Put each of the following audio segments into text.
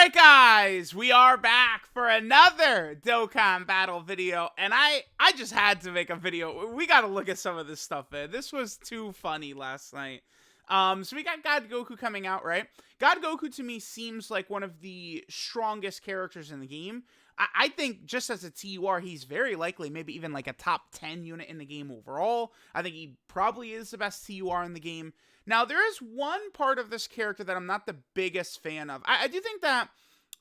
Alright guys, we are back for another Dokkan battle video, and I just had to make a video. We gotta look at some of this stuff, man. This was too funny last night. So we got God Goku coming out, right? God Goku to me seems like one of the strongest characters in the game. I think just as a TUR, he's very likely maybe even like a top 10 unit in the game overall. I think he probably is the best TUR in the game. Now, there is one part of this character that I'm not the biggest fan of. I do think that,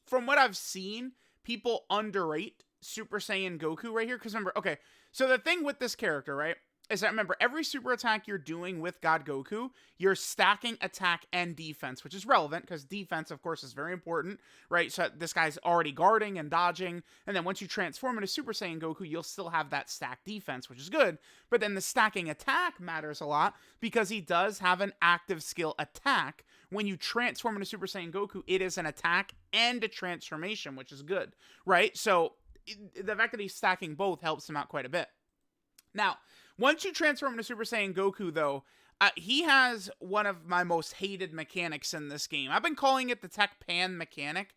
from what I've seen, people underrate Super Saiyan Goku right here. Because remember, okay, so the thing with this character, right, is that remember, every super attack you're doing with God Goku, you're stacking attack and defense, which is relevant because defense, of course, is very important, right? So this guy's already guarding and dodging, and then once you transform into Super Saiyan Goku, you'll still have that stacked defense, which is good. But then the stacking attack matters a lot because he does have an active skill attack. When you transform into Super Saiyan Goku, it is an attack and a transformation, which is good, right? So the fact that he's stacking both helps him out quite a bit. Now, once you transform into Super Saiyan Goku, though, he has one of my most hated mechanics in this game. I've been calling it the Tech Pan mechanic.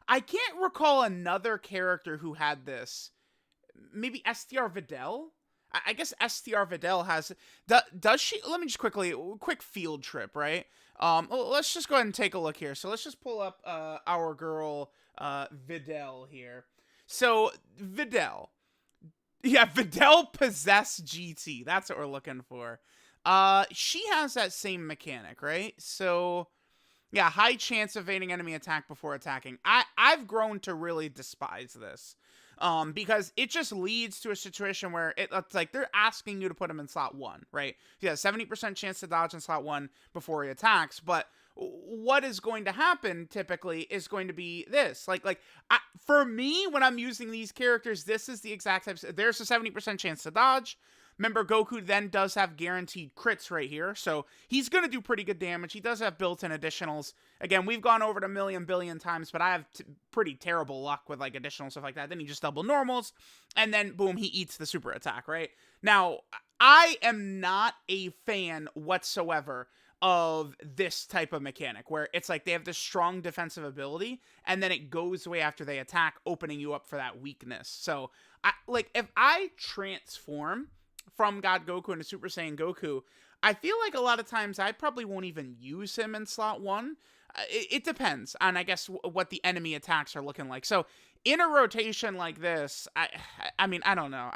I can't recall another character who had this. Maybe STR Videl? I guess STR Videl has... Does she... Let me just quickly... Quick field trip, right? Let's just go ahead and take a look here. So let's just pull up our girl Videl here. So, Videl... Yeah, Videl Possess GT. That's what we're looking for. She has that same mechanic, right? So, yeah, high chance of evading enemy attack before attacking. I've grown to really despise this. Because it just leads to a situation where it's like they're asking you to put him in slot 1, right? Yeah, 70% chance to dodge in slot 1 before he attacks, but what is going to happen typically is going to be this. For me, when I'm using these characters, this is the exact type. There's a 70% chance to dodge. Remember, Goku then does have guaranteed crits right here, so he's going to do pretty good damage. He does have built-in additionals. Again, we've gone over it a million billion times, but I have pretty terrible luck with like additional stuff like that. Then he just double normals, and then boom, he eats the super attack, right? Now, I am not a fan whatsoever of this type of mechanic, where it's like they have this strong defensive ability, and then it goes away after they attack, opening you up for that weakness. So, if I transform from God Goku into Super Saiyan Goku, I feel like a lot of times I probably won't even use him in slot 1. It depends on, I guess, what the enemy attacks are looking like. So, in a rotation like this, I mean, I don't know.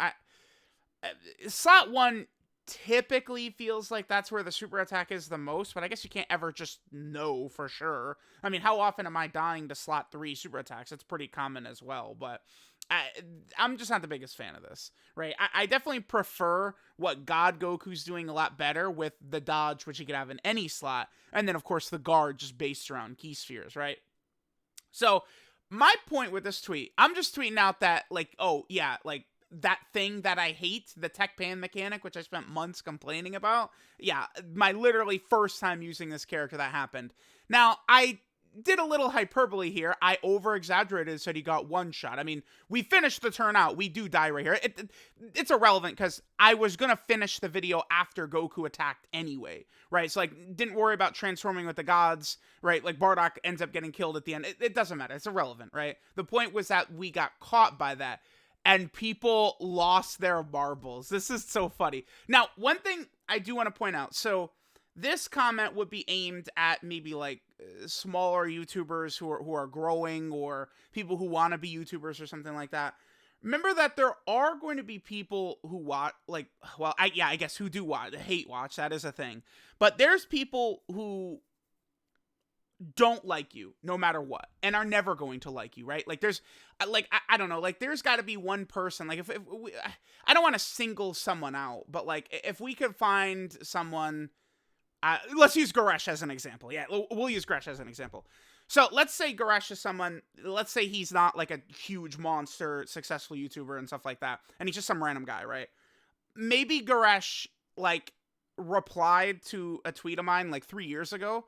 Slot 1 typically feels like that's where the super attack is the most, but I guess you can't ever just know for sure. I mean, how often am I dying to slot 3 super attacks? It's pretty common as well, but I'm just not the biggest fan of this, right? I definitely prefer what God Goku's doing a lot better with the dodge, which you could have in any slot, and then, of course, the guard just based around key spheres, right? So, my point with this tweet, I'm just tweeting out that, that thing that I hate, the Tech Pan mechanic, which I spent months complaining about. Yeah, my literally first time using this character that happened. Now, I did a little hyperbole here. I over-exaggerated, said he got one shot. I mean, we finished the turn out. We do die right here. It's irrelevant because I was going to finish the video after Goku attacked anyway, right? So, didn't worry about transforming with the gods, right? Like, Bardock ends up getting killed at the end. It doesn't matter. It's irrelevant, right? The point was that we got caught by that. And people lost their marbles. This is so funny. Now, one thing I do want to point out. So, this comment would be aimed at maybe smaller YouTubers who are growing, or people who want to be YouTubers or something like that. Remember that there are going to be people who watch, I guess who do watch, hate watch. That is a thing. But there's people who don't like you no matter what, and are never going to like you, right? There's I don't know, there's got to be one person, if we, I don't want to single someone out, but if we could find someone, let's use Goresh as an example. Yeah, we'll use Goresh as an example. So let's say Goresh is someone, let's say he's not a huge monster successful YouTuber and stuff like that, and he's just some random guy, right? Maybe Goresh replied to a tweet of mine 3 years ago,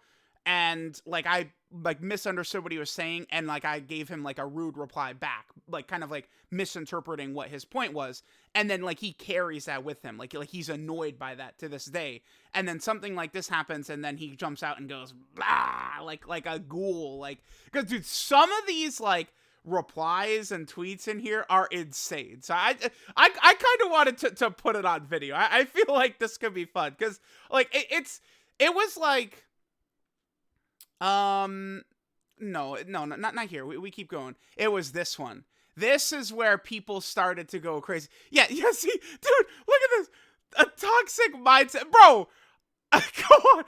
and I misunderstood what he was saying, and I gave him a rude reply back. like kind of like misinterpreting what his point was, and then like he carries that with him, like he's annoyed by that to this day, and then something like this happens, and then he jumps out and goes blah, like a ghoul, like, because dude, some of these like replies and tweets in here are insane. So I kind of wanted to put it on video. I feel like this could be fun because like it was like no, not here. We keep going. It was this one. This is where people started to go crazy. Yeah, see, dude, look at this. A toxic mindset, bro. Come on.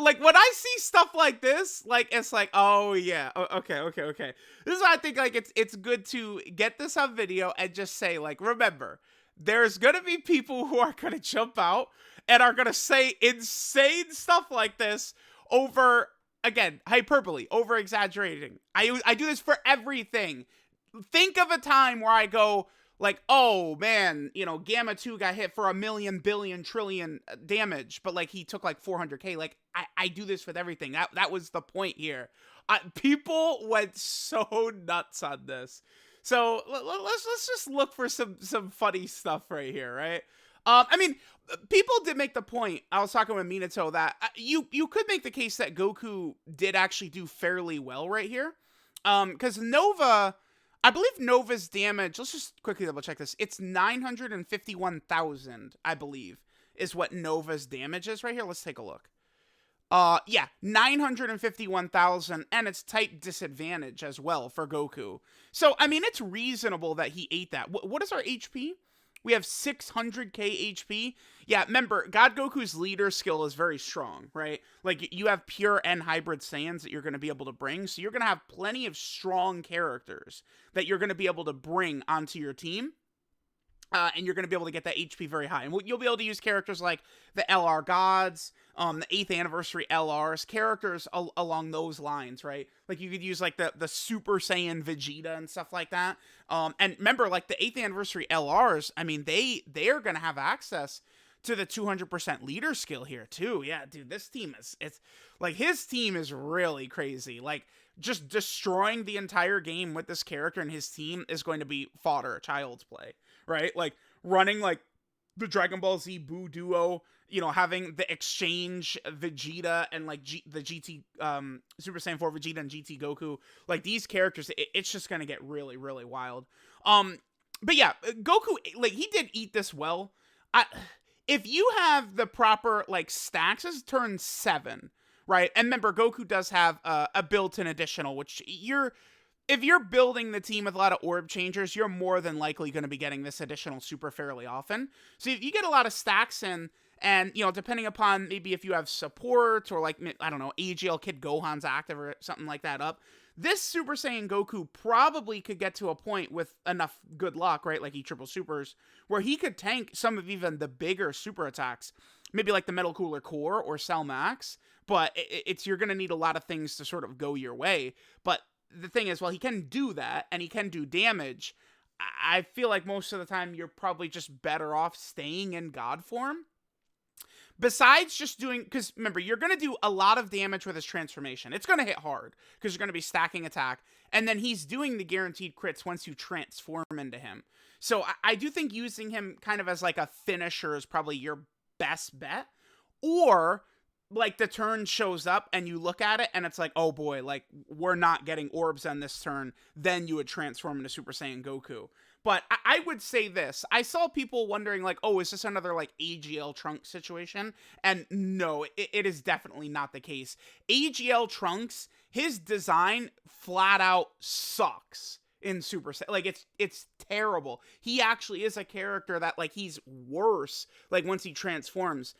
Like, when I see stuff like this, like, it's like, oh, yeah. Okay. This is why I think, like, it's good to get this on video and just say, like, remember, there's gonna be people who are gonna jump out and are gonna say insane stuff like this over, again, hyperbole, over-exaggerating. I do this for everything. Think of a time where I go, like, oh, man, you know, Gamma 2 got hit for 1,000,000,000 billion trillion damage, but, like, he took, like, 400k. Like, I do this with everything. That was the point here. People went so nuts on this. So, let's just look for some funny stuff right here, right? I mean, people did make the point, I was talking with Minato, that you could make the case that Goku did actually do fairly well right here. Because Nova, I believe Nova's damage, let's just quickly double check this. It's 951,000, I believe, is what Nova's damage is right here. Let's take a look. Yeah, 951,000, and it's type disadvantage as well for Goku. So, I mean, it's reasonable that he ate that. What is our HP? We have 600k HP. Yeah, remember, God Goku's leader skill is very strong, right? Like, you have pure and hybrid Saiyans that you're going to be able to bring, so you're going to have plenty of strong characters that you're going to be able to bring onto your team. And you're going to be able to get that HP very high. And you'll be able to use characters like the LR Gods, the 8th Anniversary LRs, characters along those lines, right? Like, you could use, like, the Super Saiyan Vegeta and stuff like that. And remember, like, the 8th Anniversary LRs, I mean, they are going to have access to the 200% leader skill here, too. Yeah, dude, this team it's like, his team is really crazy. Like, just destroying the entire game with this character and his team is going to be fodder, child's play. Right? Like, running, like, the Dragon Ball Z Buu duo, you know, having the exchange Vegeta and, like, the GT, Super Saiyan 4 Vegeta and GT Goku. Like, these characters, it's just gonna get really, really wild. But yeah, Goku, like, he did eat this well. If you have the proper, like, stacks, this is turn 7, right? And remember, Goku does have a built-in additional, which if you're building the team with a lot of orb changers, you're more than likely going to be getting this additional super fairly often. So if you get a lot of stacks in, and, you know, depending upon maybe if you have support or, like, I don't know, AGL Kid Gohan's active or something like that up, this Super Saiyan Goku probably could get to a point with enough good luck, right, like triple supers, where he could tank some of even the bigger super attacks, maybe like the Metal Cooler Core or Cell Max, but you're going to need a lot of things to sort of go your way. But the thing is, well, he can do that, and he can do damage. I feel like most of the time you're probably just better off staying in God form. Besides just doing, because remember, you're going to do a lot of damage with his transformation. It's going to hit hard, because you're going to be stacking attack, and then he's doing the guaranteed crits once you transform into him. So I do think using him kind of as like a finisher is probably your best bet. Or, like, the turn shows up and you look at it and it's like, oh boy, like, we're not getting orbs on this turn, then you would transform into Super Saiyan Goku. But I would say this, I saw people wondering, like, oh, is this another, like, AGL Trunks situation? And no, it is definitely not the case. AGL Trunks, his design flat out sucks in Super Saiyan. Like, it's terrible. He actually is a character that, like, he's worse, like, once he transforms.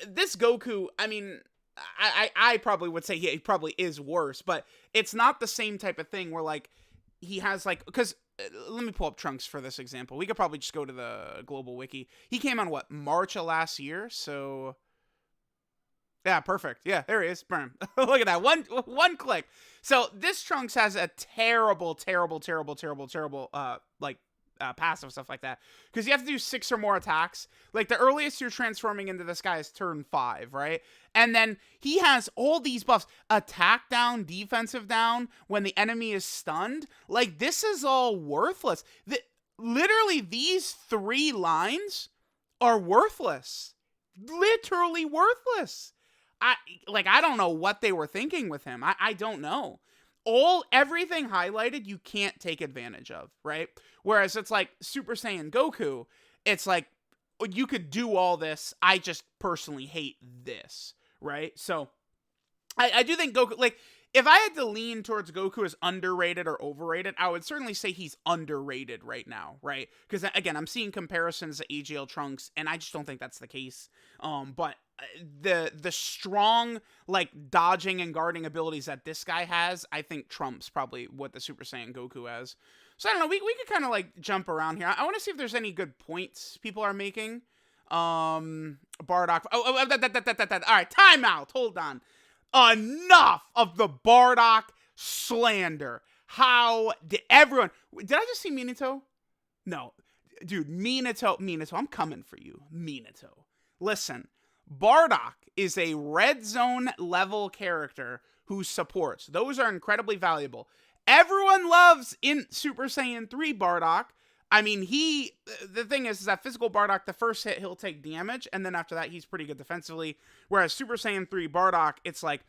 This Goku, I mean, I probably would say he probably is worse, but it's not the same type of thing where, like, he has, like, because, let me pull up Trunks for this example. We could probably just go to the global wiki. He came on, what, March of last year, so, yeah, perfect. Yeah, there he is. Boom. Look at that, one click. So, this Trunks has a terrible, like, passive, stuff like that. Because you have to do 6 or more attacks. Like, the earliest you're transforming into this guy is turn 5, right? And then he has all these buffs. Attack down, defensive down, when the enemy is stunned. Like, this is all worthless. Literally, these 3 lines are worthless. Literally worthless. I don't know what they were thinking with him. I don't know. Everything highlighted you can't take advantage of, right? Whereas it's like Super Saiyan Goku, it's like you could do all this. I just personally hate this, right? So I do think Goku, like, if I had to lean towards Goku as underrated or overrated, I would certainly say he's underrated right now, right? Because, again, I'm seeing comparisons to AGL Trunks, and I just don't think that's the case. But the strong, like, dodging and guarding abilities that this guy has, I think trumps probably what the Super Saiyan Goku has. So, I don't know, we could kind of, like, jump around here. I want to see if there's any good points people are making. Bardock. All right, timeout. Hold on. Enough of the Bardock slander. How did everyone... Did I just see Minato? No. Dude, Minato, I'm coming for you. Minato. Listen, Bardock is a red zone level character who supports. Those are incredibly valuable. Everyone loves in Super Saiyan 3 Bardock. I mean, the thing is that physical Bardock, the first hit, he'll take damage, and then after that, he's pretty good defensively. Whereas Super Saiyan 3 Bardock, it's like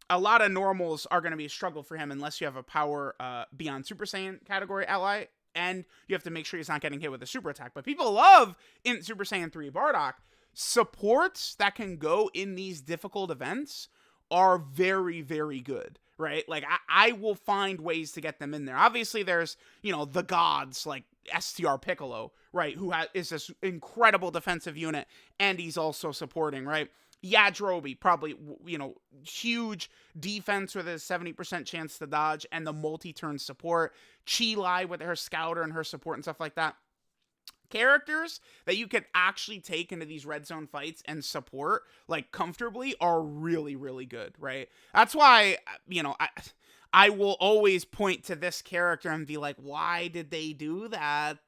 a lot of normals are going to be a struggle for him unless you have a power beyond Super Saiyan category ally, and you have to make sure he's not getting hit with a super attack. But people love in Super Saiyan 3 Bardock. Supports that can go in these difficult events are very, very good, right? Like, I will find ways to get them in there. Obviously, there's, the gods, like STR Piccolo, right, who is this incredible defensive unit, and he's also supporting, right? Yajirobe, probably, huge defense with a 70% chance to dodge, and the multi-turn support. Chi-Lai with her scouter and her support and stuff like that. Characters that you could actually take into these red zone fights and support, like, comfortably are really, really good, right? That's why, I will always point to this character and be like, why did they do that?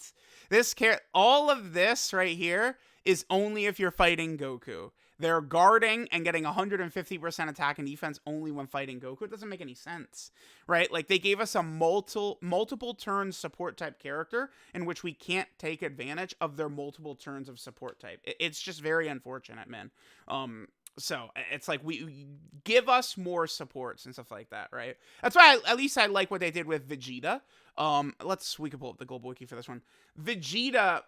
All of this right here is only if you're fighting Goku. They're guarding and getting 150% attack and defense only when fighting Goku. It doesn't make any sense, right? Like, they gave us a multiple turn support type character in which we can't take advantage of their multiple turns of support type. It's just very unfortunate, man. So it's like, we give us more supports and stuff like that, right? That's why at least I like what they did with Vegeta. We can pull up the global wiki for this one. Vegeta,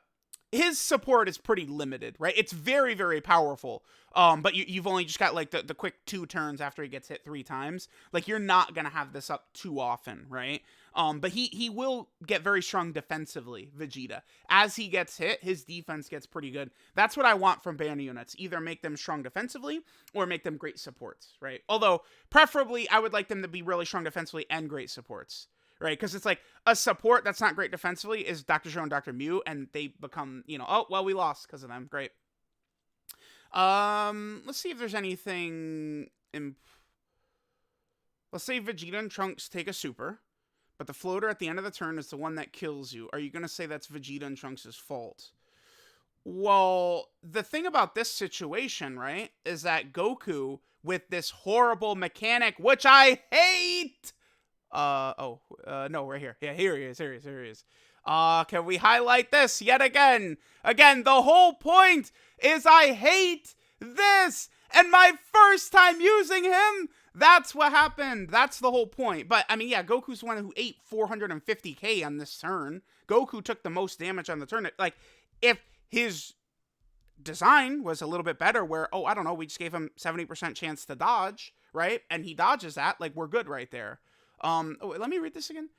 his support is pretty limited, right? It's very, very powerful. But you've only just got, like, the quick 2 turns after he gets hit 3 times. Like, you're not going to have this up too often, right? But he will get very strong defensively, Vegeta. As he gets hit, his defense gets pretty good. That's what I want from banner units. Either make them strong defensively or make them great supports, right? Although, preferably, I would like them to be really strong defensively and great supports. Right, because it's like a support that's not great defensively is Dr. Zhou and Dr. Mew, and they become, oh, well, we lost because of them. Great. Let's see if there's anything. Let's say Vegeta and Trunks take a super, but the floater at the end of the turn is the one that kills you. Are you going to say that's Vegeta and Trunks' fault? Well, the thing about this situation, right, is that Goku, with this horrible mechanic, which I hate... no, right here. Yeah, here he is. Can we highlight this yet again? Again, the whole point is I hate this, and my first time using him, that's what happened. That's the whole point. But, I mean, yeah, Goku's the one who ate 450k on this turn. Goku took the most damage on the turn. Like, if his design was a little bit better where, I don't know, we just gave him 70% chance to dodge, right? And he dodges that, like, we're good right there. Let me read this again.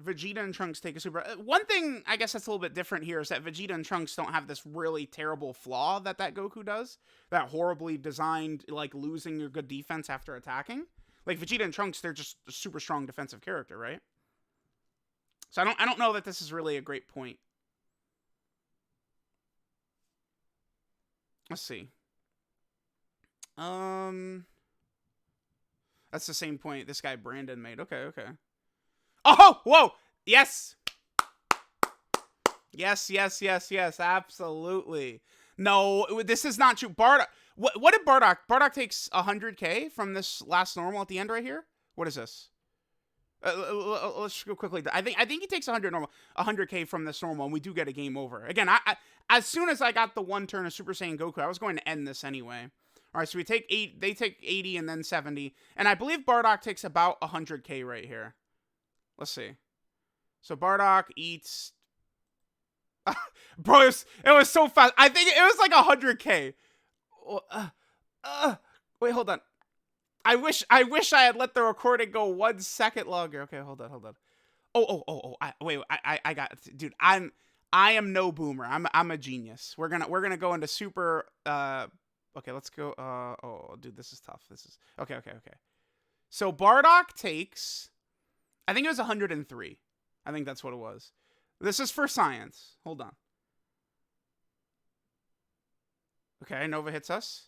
Vegeta and Trunks take a super... One thing, I guess that's a little bit different here is that Vegeta and Trunks don't have this really terrible flaw that Goku does. That horribly designed, like, losing your good defense after attacking. Like, Vegeta and Trunks, they're just a super strong defensive character, right? So I don't know that this is really a great point. Let's see. That's the same point this guy Brandon made. Okay. Oh, whoa! Yes! Yes, yes, yes, yes, absolutely. No, this is not true. Bardock, what did Bardock? Bardock takes 100k from this last normal at the end right here. What is this? Let's go quickly. I think he takes 100k from this normal, and we do get a game over. Again, I as soon as I got the one turn of Super Saiyan Goku, I was going to end this anyway. All right, so we take 8. They take 80 and then 70, and I believe Bardock takes about 100k right here. Let's see. So Bardock eats. Bro, it was so fast. I think it was like 100k. Wait, hold on. I wish I had let the recording go 1 second longer. Okay, hold on. Wait, I got it. Dude, I am no boomer. I'm a genius. We're gonna go into super. Okay, let's go. Oh, dude, this is tough. This is okay. So Bardock takes, I think it was 103. I think that's what it was. This is for science. Hold on. Okay, Nova hits us.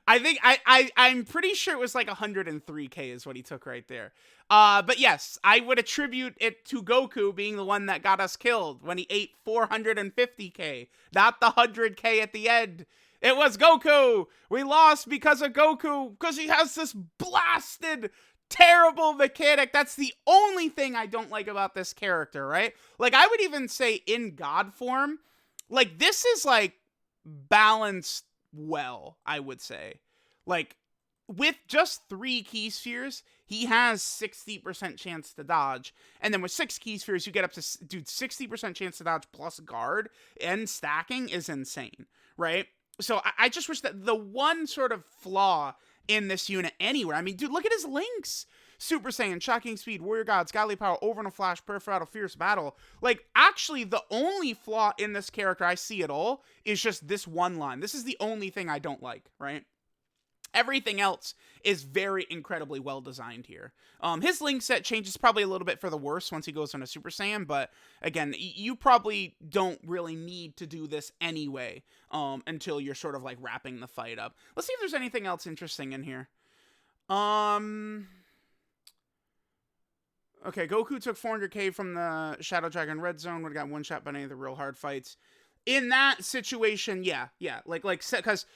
I think I'm pretty sure it was like 103k is what he took right there. But yes, I would attribute it to Goku being the one that got us killed when he ate 450k, not the 100k at the end. It was Goku. We lost because of Goku, because he has this blasted terrible mechanic. That's the only thing I don't like about this character, right? Like, I would even say in God form, like, this is like balanced well, I would say. Like, with just 3 key spheres, he has 60% chance to dodge. And then with 6 key spheres, you get up to, dude, 60% chance to dodge plus guard and stacking is insane, right? So I just wish that the one sort of flaw in this unit anywhere, I mean, dude, look at his links. Super Saiyan, Shocking Speed, Warrior Gods, Godly Power, Over in a Flash, Perforato, Fierce Battle. Like, actually, the only flaw in this character I see at all is just this one line. This is the only thing I don't like, right? Everything else is very incredibly well designed here. His link set changes probably a little bit for the worse once he goes on a Super Saiyan, but again, you probably don't really need to do this anyway until you're sort of like wrapping the fight up. Let's see if there's anything else interesting in here. Okay, Goku took 400k from the Shadow Dragon Red Zone, would have got one shot by any of the real hard fights. In that situation, yeah, like, because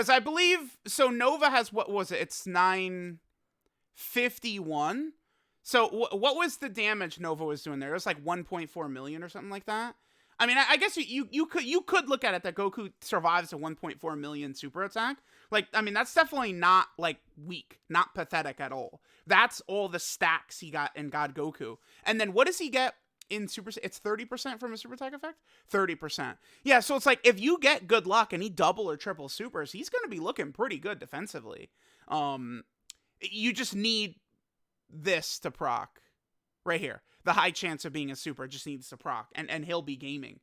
I believe, so Nova has, what was it? It's 951. So what was the damage Nova was doing there? It was like 1.4 million or something like that. I mean, I guess you could look at it that Goku survives a 1.4 million super attack. Like, I mean, that's definitely not, like, weak, not pathetic at all. That's all the stacks he got in God Goku. And then what does he get in Super? It's 30% from a super attack effect? 30%. Yeah, so it's like, if you get good luck and he double or triple supers, he's going to be looking pretty good defensively. You just need this to proc. Right here. The high chance of being a super just needs to proc, and he'll be gaming.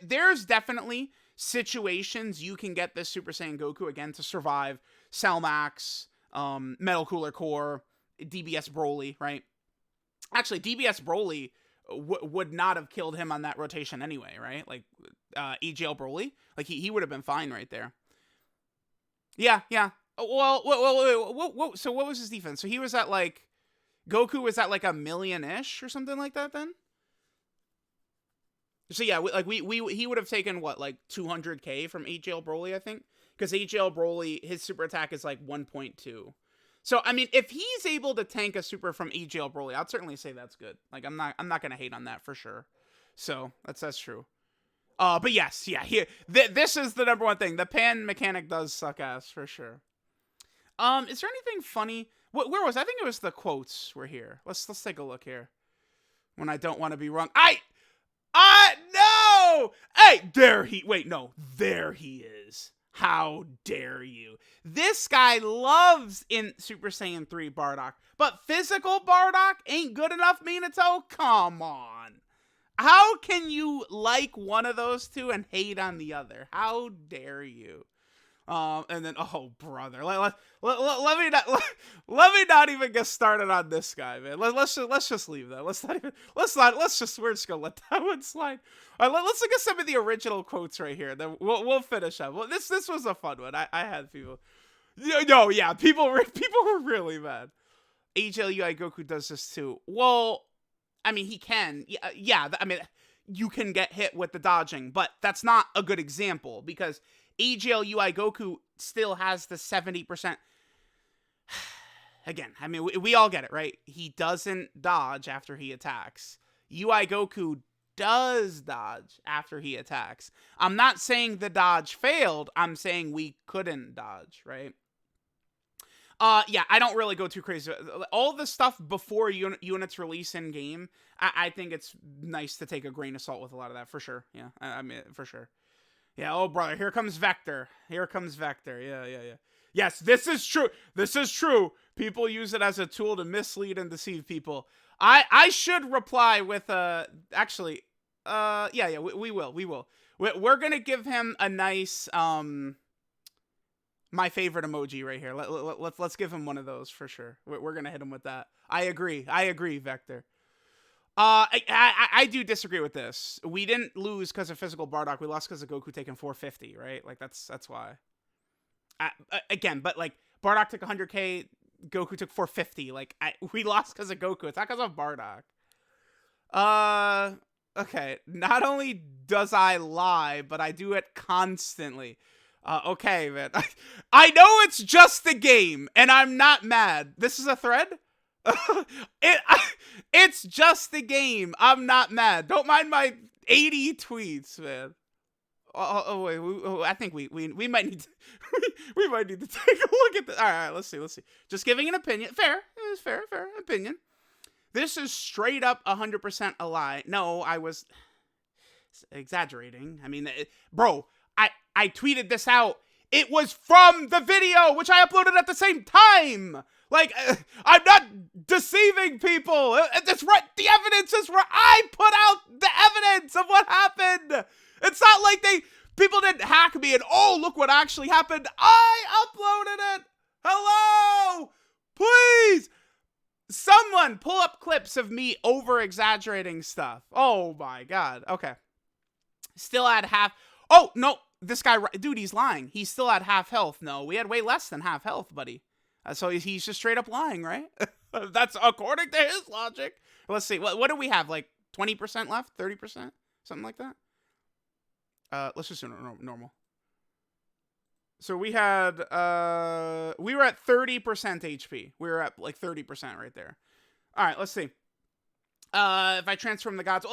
There's definitely situations you can get this Super Saiyan Goku again to survive Cell Max, Metal Cooler Core, DBS Broly, right? Actually, DBS Broly would not have killed him on that rotation anyway, right? Like, EGL Broly, like, he would have been fine right there. Yeah. Well, so what was his defense? So he was at, like, Goku was at like 1 million-ish or something like that then? So yeah, he would have taken what, like 200k from HL Broly, I think? Because HL Broly, his super attack is like 1.2. So I mean, if he's able to tank a super from HL Broly, I'd certainly say that's good. Like, I'm not gonna hate on that for sure. So that's true. But yes, yeah, this is the number one thing. The pan mechanic does suck ass for sure. Is there anything funny? Where was I think it was the quotes were here. Let's take a look here. When I don't want to be wrong. No! Hey, there he is. How dare you? This guy loves in Super Saiyan 3 Bardock, but physical Bardock ain't good enough, Minato? Come on. How can you like one of those two and hate on the other? How dare you? And then, oh brother, let me not even get started on this guy, man. Let's just leave that. We're just gonna let that one slide. All right, let's look at some of the original quotes right here. Then we'll finish up. Well, this was a fun one. I had people. No, yeah, people were really mad. HLUI Goku does this too. Well, I mean, he can. Yeah, I mean, you can get hit with the dodging, but that's not a good example because AGL UI Goku still has the 70%. Again, I mean, we all get it, right? He doesn't dodge after he attacks. UI Goku does dodge after he attacks. I'm not saying the dodge failed. I'm saying we couldn't dodge, right? Yeah, I don't really go too crazy. All the stuff before units release in game, I think it's nice to take a grain of salt with a lot of that, for sure. Yeah, I mean, for sure. Yeah, oh, brother, here comes Vector. Here comes Vector. Yeah. Yes, this is true. This is true. People use it as a tool to mislead and deceive people. I should reply with, actually, yeah, we will. We're gonna give him a nice, my favorite emoji right here. Let's give him one of those for sure. We're gonna hit him with that. I agree, Vector. I do disagree with this. We didn't lose because of physical Bardock. We lost because of Goku taking 450, right? Like that's why. Again, but like Bardock took 100k, Goku took 450. Like we lost because of Goku. It's not because of Bardock. Okay. Not only does I lie, but I do it constantly. Okay, man. I know it's just a game, and I'm not mad. This is a thread? It's just a game. I'm not mad. Don't mind my 80 tweets, man. Wait. I think we might need to, we might need to take a look at this. All right, let's see. Just giving an opinion. Fair. It was fair opinion. This is straight up 100% a lie. No, I was exaggerating. I mean, bro, I tweeted this out. It was from the video, which I uploaded at the same time. Like, I'm not deceiving people. It's right. The evidence is where I put out the evidence of what happened. It's not like people didn't hack me and, oh, look what actually happened. I uploaded it. Hello. Please. Someone pull up clips of me over-exaggerating stuff. Oh, my God. Okay. Still at half. Oh, no. This guy, dude, he's lying. He's still at half health. No, we had way less than half health, buddy. So he's just straight up lying, right? That's according to his logic. Let's see. What do we have? Like 20% left? 30%? Something like that? Let's just do normal. So we had, we were at 30% HP. We were at like 30% right there. All right, let's see. If I transform the gods,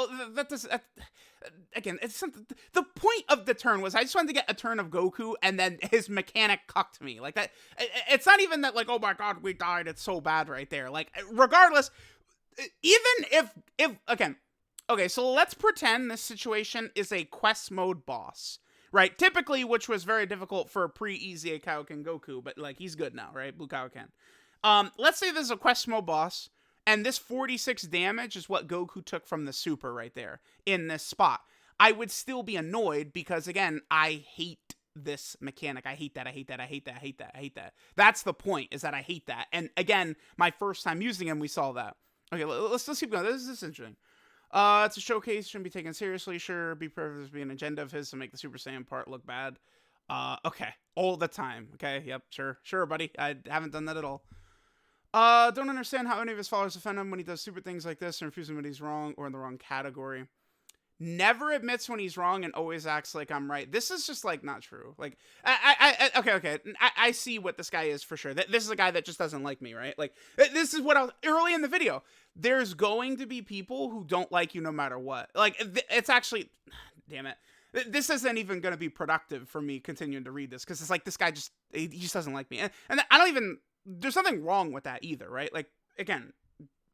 again, it's something. The point of the turn was I just wanted to get a turn of Goku, and then his mechanic cucked me like that. It's not even that like, oh my God, we died. It's so bad right there. Like, regardless, even if again, okay, so let's pretend this situation is a quest mode boss, right? Typically, which was very difficult for pre-Easy Kaioken Goku, but like he's good now, right? Blue Kaioken. Let's say there's a quest mode boss. And this 46 damage is what Goku took from the super right there in this spot. I would still be annoyed because, again, I hate this mechanic. I hate that. That's the point, is that I hate that. And, again, my first time using him, we saw that. Okay, let's keep going. This is interesting. It's a showcase. Shouldn't be taken seriously. Sure, be perfect to be an agenda of his to make the Super Saiyan part look bad. Okay. All the time. Okay, yep, sure, buddy. I haven't done that at all. Don't understand how any of his followers defend him when he does stupid things like this and refuse him when he's wrong or in the wrong category. Never admits when he's wrong and always acts like I'm right. This is just, like, not true. Like, okay. I see what this guy is for sure. This is a guy that just doesn't like me, right? Like, this is what I was early in the video. There's going to be people who don't like you no matter what. Like, it's actually, damn it. This isn't even going to be productive for me continuing to read this because it's like this guy he just doesn't like me. And I don't even... There's nothing wrong with that either, right? Like, again,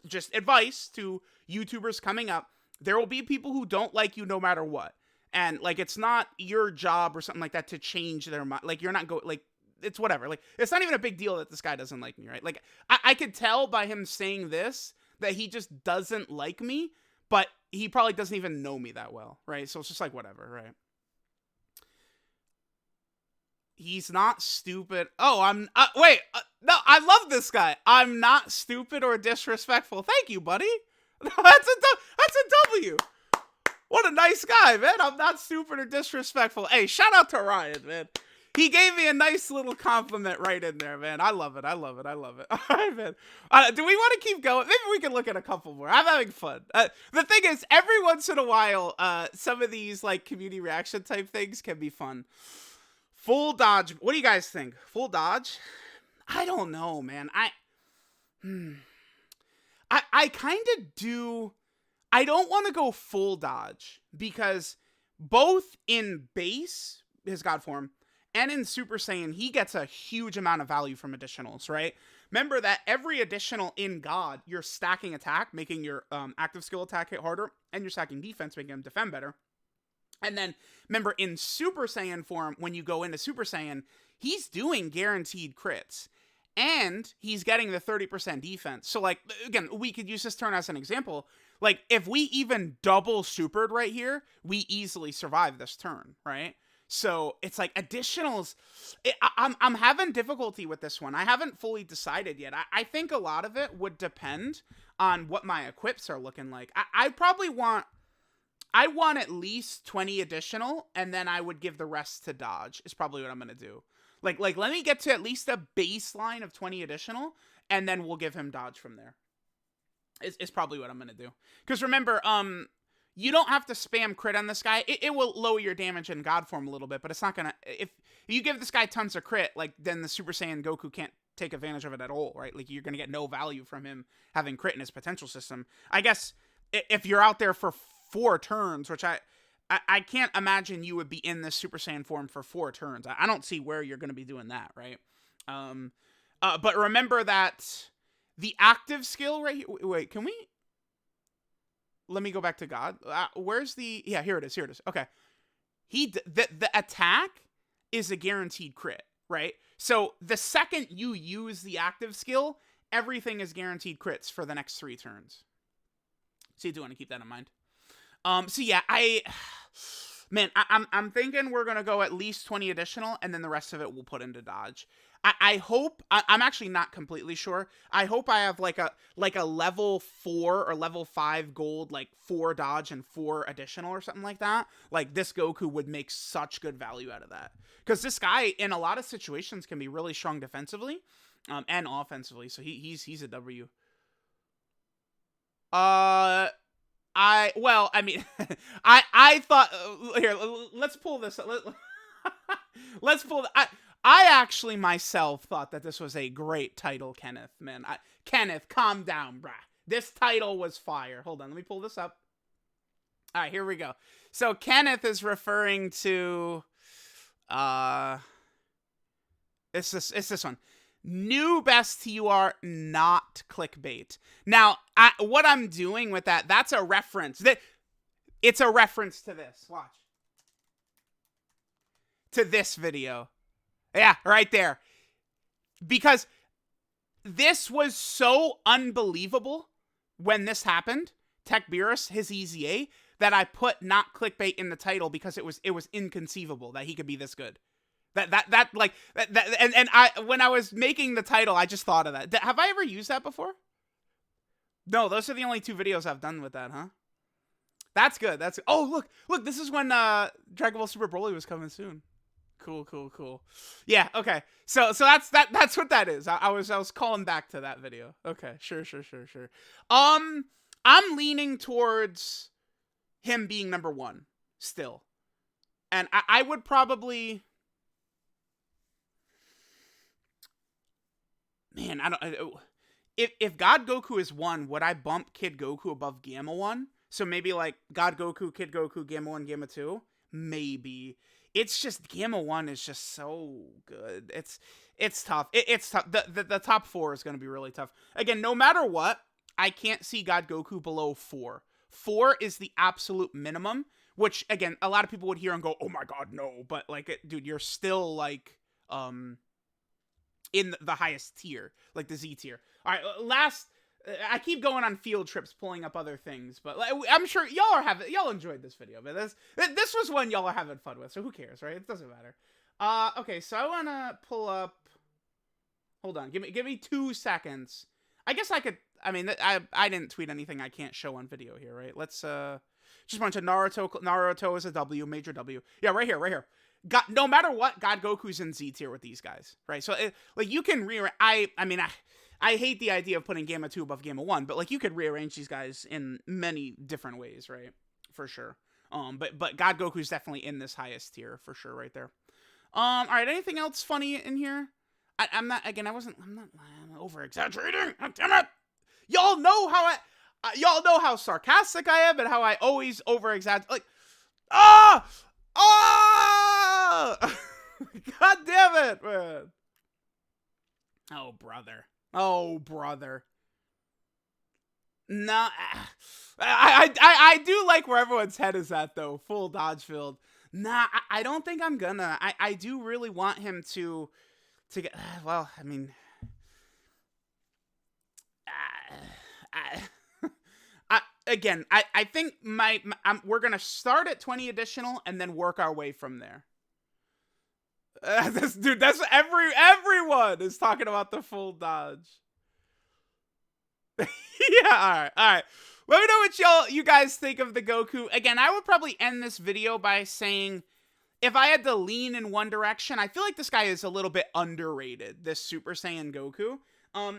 just advice to YouTubers coming up. There will be people who don't like you no matter what. And, like, it's not your job or something like that to change their mind. Like, you're not like, it's whatever. Like, it's not even a big deal that this guy doesn't like me, right? Like, I could tell by him saying this that he just doesn't like me, but he probably doesn't even know me that well, right? So it's just like, whatever, right? He's not stupid. Oh, wait. No, I love this guy. I'm not stupid or disrespectful. Thank you, buddy. That's a W. What a nice guy, man. I'm not stupid or disrespectful. Hey, shout out to Ryan, man. he gave me a nice little compliment right in there, man. I love it. I love it. I love it. All right, man. Do we want to keep going? Maybe we can look at a couple more. I'm having fun. The thing is, every once in a while, some of these like community reaction type things can be fun. Full dodge. What do you guys think? Full dodge? I don't know, man. I kind of do. I don't want to go full dodge because both in base, his God form, and in Super Saiyan, he gets a huge amount of value from additionals, right? Remember that every additional in God, you're stacking attack, making your active skill attack hit harder, and you're stacking defense, making him defend better. And then, remember, in Super Saiyan form, when you go into Super Saiyan, he's doing guaranteed crits. And he's getting the 30% defense. So, like, again, we could use this turn as an example. Like, if we even double supered right here, we easily survive this turn, right? So, it's like additionals. I'm having difficulty with this one. I haven't fully decided yet. I think a lot of it would depend on what my equips are looking like. I probably want... I want at least 20 additional, and then I would give the rest to dodge, is probably what I'm going to do. Like, let me get to at least a baseline of 20 additional, and then we'll give him dodge from there. Is probably what I'm going to do. Because remember, you don't have to spam crit on this guy. It will lower your damage in God form a little bit, but it's not going to... If you give this guy tons of crit, like, then the Super Saiyan Goku can't take advantage of it at all, right? Like, you're going to get no value from him having crit in his potential system. I guess, if you're out there for 4 turns, which I can't imagine you would be in this Super Saiyan form for 4 turns. I don't see where you're going to be doing that, right? But remember that the active skill right here... Wait, can we... Let me go back to God. Where's the... Yeah, here it is. Here it is. Okay. The attack is a guaranteed crit, right? So the second you use the active skill, everything is guaranteed crits for the next 3 turns. So you do want to keep that in mind. So yeah, I'm thinking we're going to go at least 20 additional, and then the rest of it we'll put into dodge. I hope, I'm actually not completely sure. I hope I have like a level 4 or level 5 gold, like 4 dodge and 4 additional or something like that. Like, this Goku would make such good value out of that. Because this guy, in a lot of situations, can be really strong defensively, and offensively. So he's a W. I mean, I thought, here, let's pull this, let's pull, I actually myself thought that this was a great title, Kenneth, man. Kenneth, calm down, brah. This title was fire. Hold on, let me pull this up. All right, here we go. So Kenneth is referring to, it's this one. New best TUR, not clickbait. Now, what I'm doing with that's a reference. It's a reference to this. Watch. To this video. Yeah, right there. Because this was so unbelievable when this happened, Tech Beerus, his EZA, that I put not clickbait in the title because it was inconceivable that he could be this good. And when I was making the title, I just thought of that. Have I ever used that before? No, those are the only 2 videos I've done with that, huh? That's good. Oh, look, this is when Dragon Ball Super Broly was coming soon. Cool. Yeah, okay. So that's what that is. I was calling back to that video. Okay, sure. I'm leaning towards him being number 1 still. And I would probably... Man, if God Goku is 1, would I bump Kid Goku above Gamma 1? So maybe like God Goku, Kid Goku, Gamma 1, Gamma 2? Maybe. It's just Gamma 1 is just so good. It's tough. It's tough. The top 4 is going to be really tough. Again, no matter what, I can't see God Goku below 4. 4 is the absolute minimum, which again, a lot of people would hear and go, "Oh my god, no." But like, dude, you're still like in the highest tier, like the Z tier. All right, I keep going on field trips, pulling up other things, but I'm sure y'all enjoyed this video, but this was one y'all are having fun with, so who cares, right? It doesn't matter. Okay, so I want to pull up, hold on, give me 2 seconds. I guess I could, I mean, I didn't tweet anything I can't show on video here, right? Let's, just a bunch of Naruto is a W, major W. Yeah, right here. God, no matter what, God Goku's in Z tier with these guys, right? So like you can I mean I hate the idea of putting Gamma 2 above Gamma 1, but like you could rearrange these guys in many different ways, right? For sure. But God Goku's definitely in this highest tier for sure, right there. All right, anything else funny in here? I'm not over exaggerating. Oh, damn it! Y'all know how sarcastic I am and how I always over exaggerate. Like, God damn it, man! Oh brother. Nah, I do like where everyone's head is at though. Full dodge field. Nah, I don't think I'm gonna. I do really want him to get. Well, I mean, I think we're gonna start at 20 additional and then work our way from there. That's everyone is talking about the full dodge. Yeah, all right. Let me know what you guys think of the Goku. Again, I would probably end this video by saying, if I had to lean in one direction, I feel like this guy is a little bit underrated, this Super Saiyan Goku.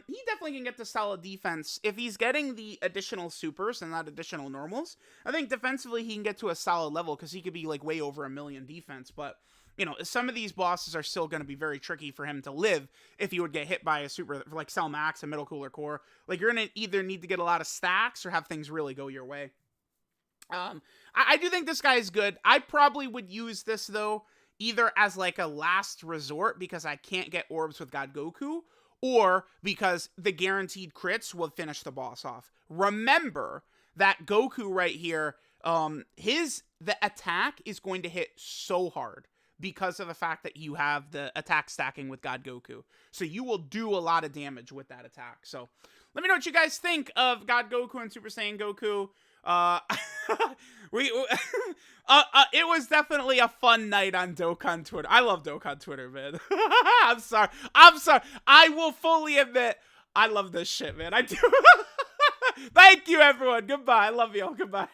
He definitely can get to solid defense. If he's getting the additional supers and not additional normals, I think defensively he can get to a solid level because he could be like way over 1 million defense. But, you know, some of these bosses are still going to be very tricky for him to live if he would get hit by a super, like Cell Max and Middle Cooler Core. Like, you're going to either need to get a lot of stacks or have things really go your way. I do think this guy is good. I probably would use this, though, either as like a last resort because I can't get orbs with God Goku, or because the guaranteed crits will finish the boss off. Remember that Goku right here, the attack is going to hit so hard because of the fact that you have the attack stacking with God Goku. So you will do a lot of damage with that attack. So let me know what you guys think of God Goku and Super Saiyan Goku. It was definitely a fun night on Dokkan Twitter. I love Dokkan Twitter, man. I'm sorry. I will fully admit, I love this shit, man. I do. Thank you, everyone. Goodbye. I love y'all. Goodbye.